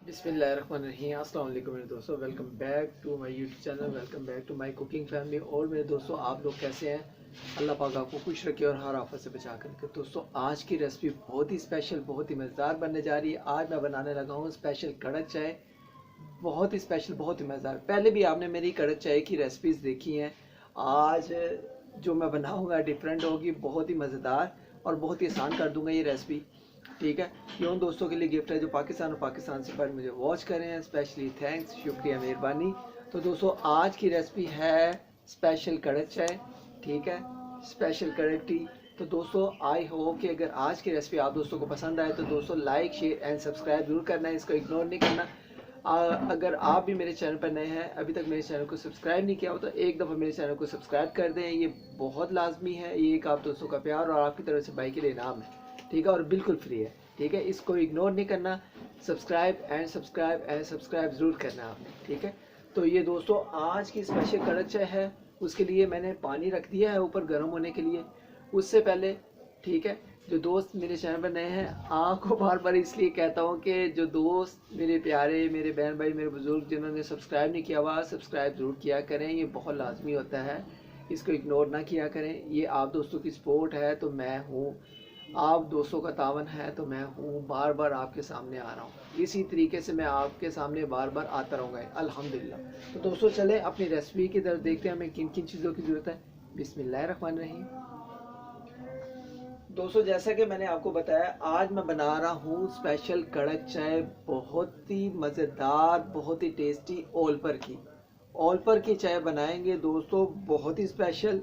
बिस्मिल्लाहिर्रहमानिर्रहीम। अस्सलाम वालेकुम मेरे दोस्तों, welcome back to my YouTube channel, welcome back to my cooking family. और मेरे दोस्तों, आप लोग कैसे हैं? अल्लाह पाक आपको खुश रखे और हर आफत से बचा कर रखे। दोस्तों, आज की रेसिपी बहुत ही स्पेशल, बहुत ही मज़ेदार बनने जा रही है। आज मैं बनाने लगा हूँ स्पेशल कड़क चाय। बहुत ही स्पेशल, बहुत ही मज़ेदार। पहले भी आपने मेरी कड़क चाय की रेसिपीज़ देखी हैं। आज जो मैं बनाऊँगा डिफरेंट होगी, बहुत ही मज़ेदार और बहुत ही आसान कर दूँगा ये रेसिपी। ठीक है, ये उन दोस्तों के लिए गिफ्ट है जो पाकिस्तान और पाकिस्तान से पर मुझे वॉच करें हैं। स्पेशली थैंक्स, शुक्रिया, मेहरबानी। तो दोस्तों, आज की रेसिपी है स्पेशल कड़क चाय। ठीक है, स्पेशल कड़क टी। तो दोस्तों, आई होप कि अगर आज की रेसिपी आप दोस्तों को पसंद आए तो दोस्तों लाइक, शेयर एंड सब्सक्राइब जरूर करना है, इसको इग्नोर नहीं करना। अगर आप भी मेरे चैनल पर नए हैं, अभी तक मेरे चैनल को सब्सक्राइब नहीं किया हो, तो एक दफ़ा मेरे चैनल को सब्सक्राइब कर दें। ये बहुत लाजमी है, ये एक आप दोस्तों का प्यार और आपकी तरफ से भाई के लिए इनाम है। ठीक है, और बिल्कुल फ्री है। ठीक है, इसको इग्नोर नहीं करना। Subscribe and subscribe and subscribe ज़रूर करना है आपने। ठीक है, तो ये दोस्तों आज की स्पेशल कड़क चाय है। उसके लिए मैंने पानी रख दिया है ऊपर गर्म होने के लिए। उससे पहले, ठीक है, जो दोस्त मेरे चैनल पर नए हैं, आपको बार बार इसलिए कहता हूँ कि जो दोस्त मेरे प्यारे, मेरे बहन भाई, मेरे बुजुर्ग जिन्होंने सब्सक्राइब नहीं किया हुआ, सब्सक्राइब ज़रूर किया करें। ये बहुत लाजमी होता है, इसको इग्नोर ना किया करें। ये आप दोस्तों की सपोर्ट है तो मैं हूँ, आप दोस्तों का तावन है तो मैं हूँ। बार बार आपके सामने आ रहा हूँ, इसी तरीके से मैं आपके सामने बार बार आता रहूँगा अल्हम्दुलिल्लाह। तो दोस्तों, चलें अपनी रेसिपी की तरफ देखते हैं हमें किन किन चीज़ों की ज़रूरत है। बिस्मिल्लाहिर्रहमानिर्रहीम। दोस्तों, जैसा कि मैंने आपको बताया, आज मैं बना रहा हूँ स्पेशल कड़क चाय। बहुत ही मज़ेदार, बहुत ही टेस्टी ओल पर की चाय बनाएंगे दोस्तों। बहुत ही स्पेशल,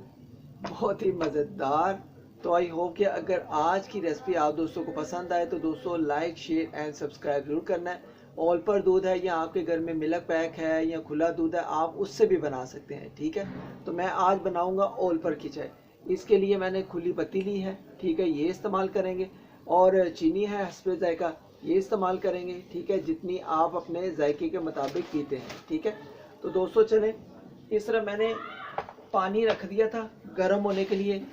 बहुत ही मज़ेदार। तो आई होप कि अगर आज की रेसिपी आप दोस्तों को पसंद आए तो दोस्तों लाइक, शेयर एंड सब्सक्राइब जरूर करना है। ओल पर दूध है या आपके घर में मिल्क पैक है या खुला दूध है, आप उससे भी बना सकते हैं। ठीक है, तो मैं आज बनाऊंगा ओल पर की चाय। इसके लिए मैंने खुली पत्ती ली है। ठीक है, ये इस्तेमाल करेंगे। और चीनी है हस्बे जायका, ये इस्तेमाल करेंगे। ठीक है, जितनी आप अपने जायके के मुताबिक पीते हैं। ठीक है, तो दोस्तों चलें, इस तरह मैंने पानी रख दिया था गर्म होने के लिए।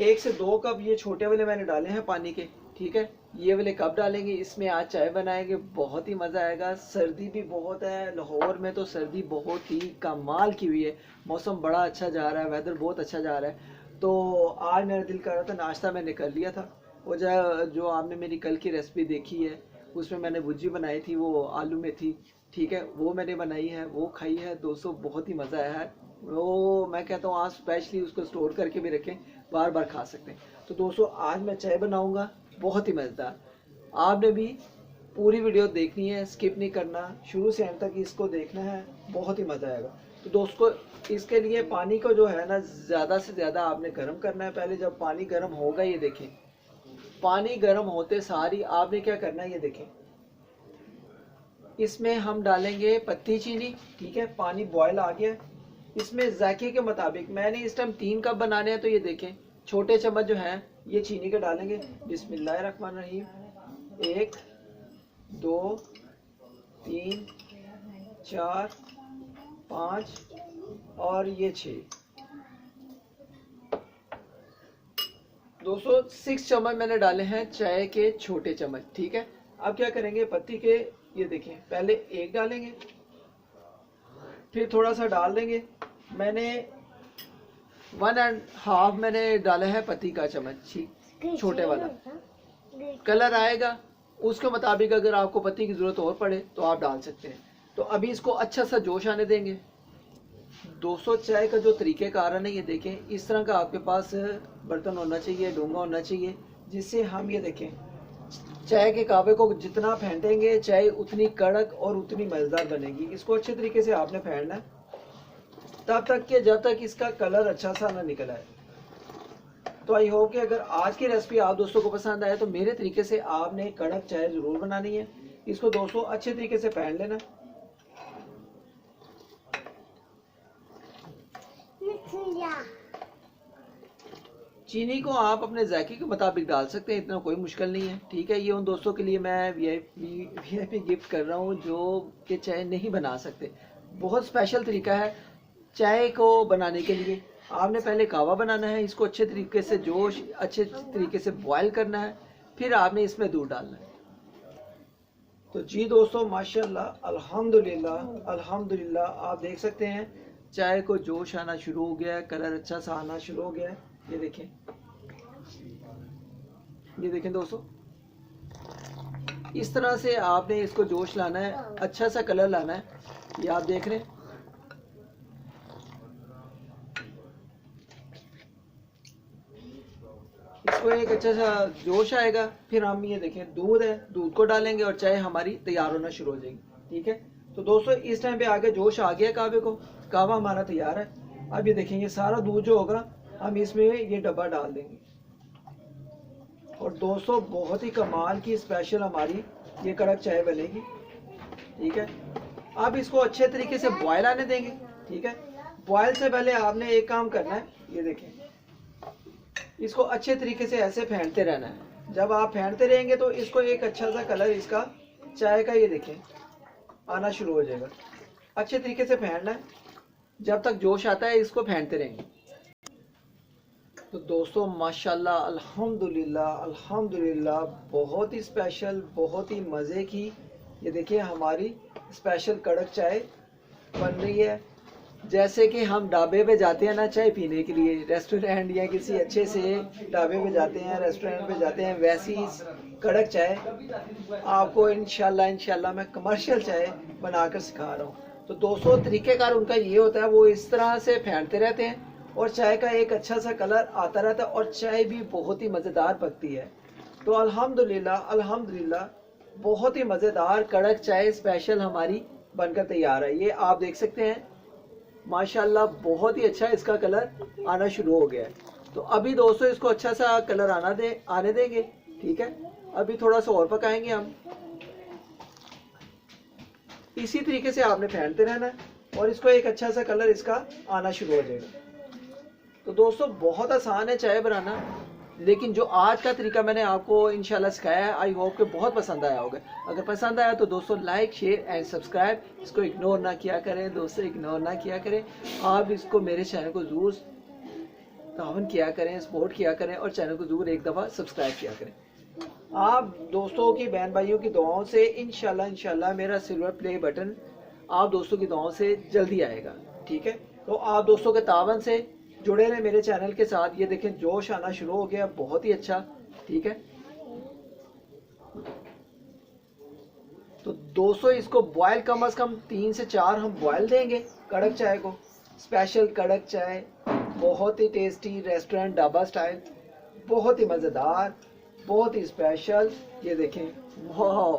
1 से 2 कप ये छोटे वाले मैंने डाले हैं पानी के। ठीक है, ये वाले कप डालेंगे, इसमें आज चाय बनाएंगे। बहुत ही मज़ा आएगा। सर्दी भी बहुत है लाहौर में, तो सर्दी बहुत ही कमाल की हुई है। मौसम बड़ा अच्छा जा रहा है, वेदर बहुत अच्छा जा रहा है। तो आज मेरा दिल कर रहा था, नाश्ता मैंने कर लिया था। वो जो आपने मेरी कल की रेसिपी देखी है, उसमें मैंने भुर्जी बनाई थी, वो आलू में थी। ठीक है, वो मैंने बनाई है, वो खाई है दोस्तों। बहुत ही मज़ा आया है। वो मैं कहता हूँ आज स्पेशली उसको स्टोर करके भी रखें, बार बार खा सकते हैं। तो दोस्तों, आज मैं चाय बनाऊंगा, बहुत ही मज़ेदार। आपने भी पूरी वीडियो देखनी है, स्किप नहीं करना, शुरू से एंड तक इसको देखना है, बहुत ही मज़ा आएगा। तो दोस्तों, इसके लिए पानी को जो है ना, ज़्यादा से ज़्यादा आपने गर्म करना है। पहले जब पानी गर्म होगा, ये देखें, पानी गर्म होते सारी आपने क्या करना है, ये देखें, इसमें हम डालेंगे पत्ती चीनी। ठीक है, पानी बॉयल आ गया। इसमें जायके के मुताबिक मैंने इस टाइम 3 कप बनाने हैं, तो ये देखें छोटे चम्मच जो हैं ये चीनी के डालेंगे। बिस्मिल्लाहिर्रहमानिर्रहीम। 1 2 3 4 5 और ये 6। दोस्तों, 6 चम्मच मैंने डाले हैं चाय के छोटे चम्मच। ठीक है, अब क्या करेंगे, पत्ती के ये देखें, पहले 1 डालेंगे, फिर थोड़ा सा डाल देंगे। मैंने 1.5 मैंने डाला है पत्ती का चम्मच, छोटे वाला। कलर आएगा उसके मुताबिक, अगर आपको पत्ती की ज़रूरत और पड़े तो आप डाल सकते हैं। तो अभी इसको अच्छा सा जोश आने देंगे। 200 चाय का जो तरीक़ेकार है ना, ये देखें, इस तरह का आपके पास बर्तन होना चाहिए, डोंगा होना चाहिए, जिससे हम ये देखें चाय के कावे को जितना फेंटेंगे चाय उतनी कड़क और उतनी मज़ेदार बनेगी। इसको अच्छे तरीके से आपने फेंटना है, तब तक कि जब तक इसका कलर अच्छा सा ना निकल आए। तो आई होप कि अगर आज की रेसिपी आप दोस्तों को पसंद आए तो मेरे तरीके से आपने कड़क चाय ज़रूर बनानी है। इसको दोस्तों अच्छे तरीके से फेंट लेना। चीनी को आप अपने जायके के मुताबिक डाल सकते हैं, इतना कोई मुश्किल नहीं है। ठीक है, ये उन दोस्तों के लिए मैं वीआईपी गिफ्ट कर रहा हूँ जो कि चाय नहीं बना सकते। बहुत स्पेशल तरीका है चाय को बनाने के लिए। आपने पहले कावा बनाना है, इसको अच्छे तरीके से अच्छे तरीके से बॉयल करना है, फिर आपने इसमें दूध डालना है। तो जी दोस्तों माशाल्लाह अल्हम्दुलिल्लाह अल्हम्दुलिल्लाह, आप देख सकते हैं चाय को जोश आना शुरू हो गया है, कलर अच्छा सा आना शुरू हो गया है। ये देखें दोस्तों, इस तरह से आपने इसको जोश लाना है, अच्छा सा कलर लाना है। ये आप देख रहे हैं, इसको एक अच्छा सा जोश आएगा, फिर हम ये देखें दूध है, दूध को डालेंगे और चाय हमारी तैयार होना शुरू हो जाएगी। ठीक है, तो दोस्तों इस टाइम पे आगे जोश आ गया कहवे को, कहवा हमारा तैयार है। अब ये देखेंगे सारा दूध जो होगा हम इसमें ये डब्बा डाल देंगे, और दोस्तों बहुत ही कमाल की स्पेशल हमारी ये कड़क चाय बनेगी। ठीक है, अब इसको अच्छे तरीके से बॉयल आने देंगे। ठीक है, बॉयल से पहले आपने एक काम करना है, ये देखें, इसको अच्छे तरीके से ऐसे फेंटते रहना है। जब आप फेंटते रहेंगे तो इसको एक अच्छा सा कलर इसका चाय का, ये देखें, आना शुरू हो जाएगा। अच्छे तरीके से फेंटना है, जब तक जोश आता है इसको फेंटते रहेंगे। तो दोस्तों माशाल्लाह अल्हम्दुलिल्लाह अल्हम्दुलिल्लाह, बहुत ही स्पेशल, बहुत ही मज़े की ये देखिए हमारी स्पेशल कड़क चाय बन रही है। जैसे कि हम ढाबे पे जाते हैं ना चाय पीने के लिए, रेस्टोरेंट या किसी अच्छे से ढाबे पे जाते हैं, रेस्टोरेंट पे जाते हैं, वैसी कड़क चाय आपको इंशाल्लाह मैं कमर्शियल चाय बनाकर सिखा रहा हूँ। तो दोस्तों तरीक़ेकार उनका ये होता है, वो इस तरह से फेंटते रहते हैं और चाय का एक अच्छा सा कलर आता रहता है और चाय भी बहुत ही मज़ेदार पकती है। तो अल्हम्दुलिल्लाह अल्हम्दुलिल्लाह, बहुत ही मज़ेदार कड़क चाय स्पेशल हमारी बनकर तैयार है। ये आप देख सकते हैं माशाल्लाह, बहुत ही अच्छा इसका कलर आना शुरू हो गया है। तो अभी दोस्तों इसको अच्छा सा कलर आने देंगे। ठीक है, अभी थोड़ा सा और पकाएंगे हम। इसी तरीके से आपने फेंटते रहना है और इसको एक अच्छा सा कलर इसका आना शुरू हो जाएगा। तो दोस्तों बहुत आसान है चाय बनाना, लेकिन जो आज का तरीका मैंने आपको इंशाल्लाह सिखाया है, आई होप कि बहुत पसंद आया होगा। अगर पसंद आया तो दोस्तों लाइक शेयर एंड सब्सक्राइब, इसको इग्नोर ना किया करें दोस्तों, इग्नोर ना किया करें। आप इसको मेरे चैनल को ज़रूर तावन किया करें, सपोर्ट किया करें और चैनल को ज़रूर एक दफ़ा सब्सक्राइब किया करें। आप दोस्तों की, बहन भाइयों की दुआओं से इंशाल्लाह मेरा सिल्वर प्ले बटन आप दोस्तों की दुआओं से जल्दी आएगा। ठीक है, तो आप दोस्तों के तावन से जुड़े रहे मेरे चैनल के साथ। ये देखें जोश आना शुरू हो गया, बहुत ही अच्छा। ठीक है, तो दोस्तों इसको बॉयल कम से कम 3 से 4 हम बॉयल देंगे कड़क चाय को। स्पेशल कड़क चाय, बहुत ही टेस्टी, रेस्टोरेंट ढाबा स्टाइल, बहुत ही मज़ेदार, बहुत ही स्पेशल। ये देखें, वाह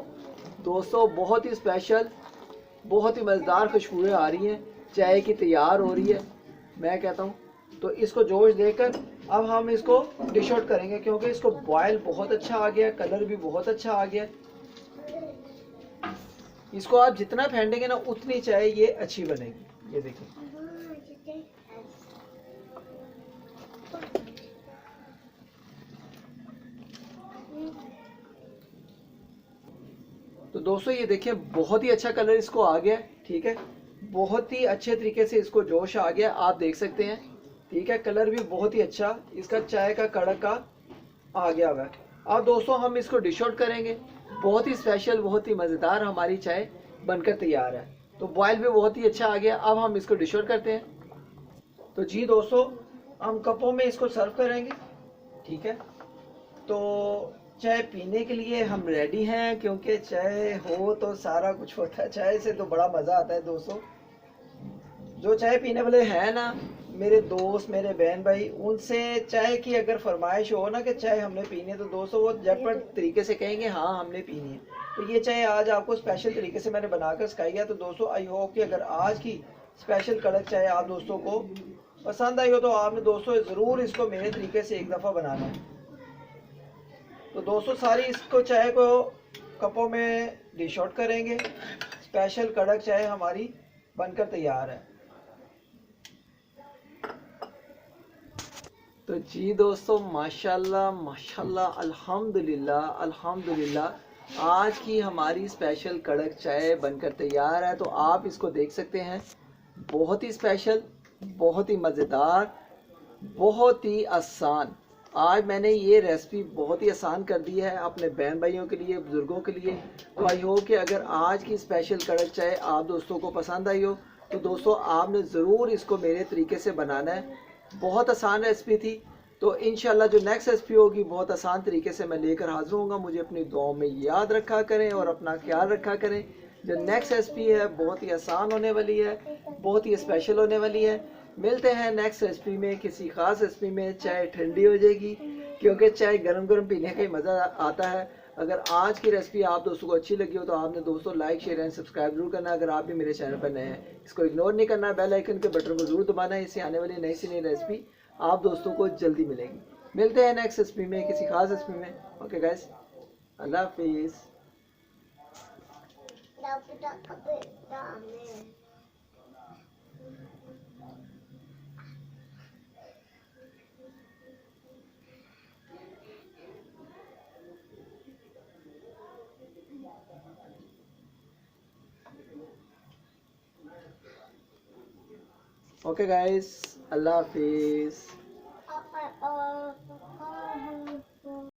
दोस्तों, बहुत ही स्पेशल, बहुत ही मज़ेदार खुशबुएं आ रही हैं, चाय की तैयार हो रही है मैं कहता हूँ। तो इसको जोश देकर अब हम इसको डिश आउट करेंगे, क्योंकि इसको बॉयल बहुत अच्छा आ गया, कलर भी बहुत अच्छा आ गया। इसको आप जितना फेंटेंगे ना उतनी चाय ये अच्छी बनेगी। ये देखिए, तो दोस्तों ये देखिए बहुत ही अच्छा कलर इसको आ गया। ठीक है, बहुत ही अच्छे तरीके से इसको जोश आ गया, आप देख सकते हैं। ठीक है, कलर भी बहुत ही अच्छा इसका चाय का कड़क का आ गया हुआ है। अब दोस्तों हम इसको डिश आउट करेंगे। बहुत ही स्पेशल, बहुत ही मज़ेदार हमारी चाय बनकर तैयार है। तो बॉयल भी बहुत ही अच्छा आ गया, अब हम इसको डिश आउट करते हैं। तो जी दोस्तों हम कपों में इसको सर्व करेंगे। ठीक है, तो चाय पीने के लिए हम रेडी हैं, क्योंकि चाय हो तो सारा कुछ होता है, चाय से तो बड़ा मज़ा आता है दोस्तों। जो चाय पीने वाले हैं ना, मेरे दोस्त, मेरे बहन भाई, उनसे चाय की अगर फरमाइश हो ना कि चाय हमने पीनी है, तो दोस्तों वो झटपट तरीके से कहेंगे हाँ हमने पीनी है। तो ये चाय आज आपको स्पेशल तरीके से मैंने बनाकर सिखाई है। तो दोस्तों आई होप कि अगर आज की स्पेशल कड़क चाय आप दोस्तों को पसंद आई हो, तो आपने दोस्तों ज़रूर इसको मेरे तरीके से एक दफ़ा बनाना है। तो दोस्तों सारी इसको चाय को कपों में डिश आउट करेंगे। स्पेशल कड़क चाय हमारी बनकर तैयार है। तो जी दोस्तों माशाल्लाह माशाल्लाह अल्हम्दुलिल्लाह अल्हम्दुलिल्लाह, आज की हमारी स्पेशल कड़क चाय बनकर तैयार है। तो आप इसको देख सकते हैं, बहुत ही स्पेशल, बहुत ही मज़ेदार, बहुत ही आसान। आज मैंने ये रेसिपी बहुत ही आसान कर दी है अपने बहन भाइयों के लिए, बुजुर्गों के लिए। तो आई होप कि अगर आज की स्पेशल कड़क चाय आप दोस्तों को पसंद आई हो तो दोस्तों आपने ज़रूर इसको मेरे तरीके से बनाना है। बहुत आसान रेसिपी थी। तो इंशाल्लाह जो नेक्स्ट रेसिपी होगी बहुत आसान तरीके से मैं लेकर हाजिर होऊंगा। मुझे अपनी दुआओं में याद रखा करें और अपना ख्याल रखा करें। जो नेक्स्ट रेसिपी है बहुत ही आसान होने वाली है, बहुत ही स्पेशल होने वाली है। मिलते हैं नेक्स्ट रेसिपी में, किसी खास रेसिपी में। चाय ठंडी हो जाएगी क्योंकि चाय गरम गरम पीने का ही मज़ा आता है। अगर आज की रेसिपी आप दोस्तों को अच्छी लगी हो तो आपने दोस्तों लाइक शेयर एंड सब्सक्राइब जरूर करना। अगर आप भी मेरे चैनल पर नए हैं इसको इग्नोर नहीं करना, बेल आइकन के बटन को जरूर दबाना है। इससे आने वाली नई से नई रेसिपी आप दोस्तों को जल्दी मिलेगी। मिलते हैं नेक्स्ट रेसिपी में, किसी खास रेसिपी में। ओके गाइस, अल्लाह हाफिज़। ओके गाइस, अल्लाह हाफिज़।